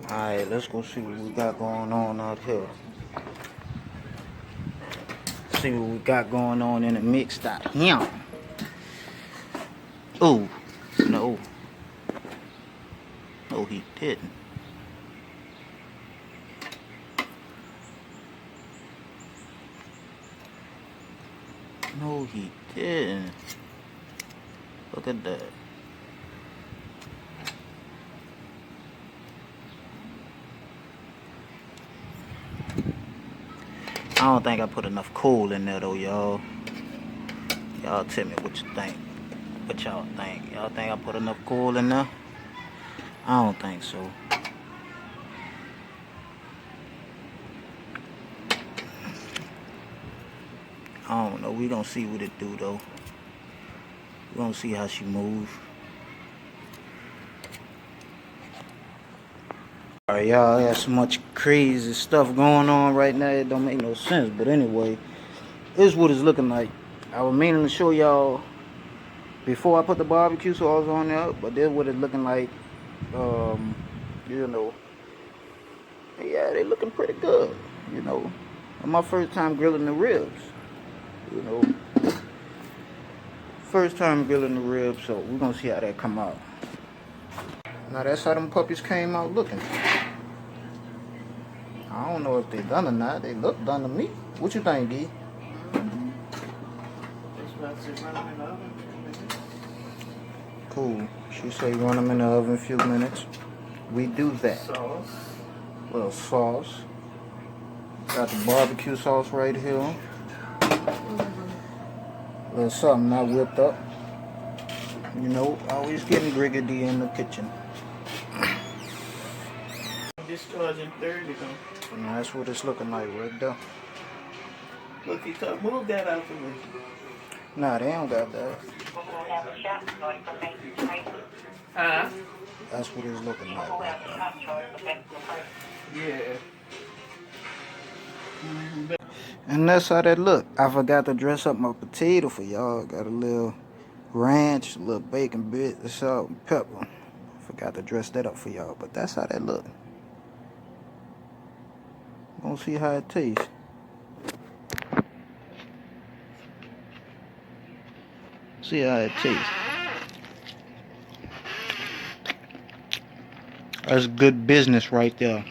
Alright, let's go see what we got going on out here. See what we got going on in the mix out here. Oh, no. No, he didn't. No, he didn't. Look at that. I don't think I put enough coal in there though, y'all. Y'all tell me what you think. What y'all think? Y'all think I put enough coal in there? I don't think so. I don't know. We gonna see what it do though. We gonna see how she moves. Alright, y'all, got so much crazy stuff going on right now. It don't make no sense. But anyway, this is what it's looking like. I was meaning to show y'all before I put the barbecue sauce on there, but this is what it's looking like. You know, yeah, they looking pretty good. You know, my first time grilling the ribs. You know, first time grilling the ribs, so we're gonna see how that come out. Now that's how them puppies came out looking. I don't know if they done or not. They look done to me. What you think, D? Cool. She say run them in the oven a few minutes. We do that. Sauce. Little sauce. Got the barbecue sauce right here. Little something not whipped up. You know, always getting Griggity in the kitchen. Discharging 30 though. And that's what it's looking like right there. Look, he told move that out the way. Nah, they don't got that. Huh? That's what it's looking like. Yeah. And that's how that look. I forgot to dress up my potato for y'all. Got a little ranch, a little bacon bit, salt, and pepper. Forgot to dress that up for y'all, but that's how that look. Gonna see how it tastes. See how it tastes. That's good business right there.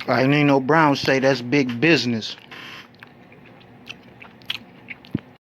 Like Nino Brown say, that's big business.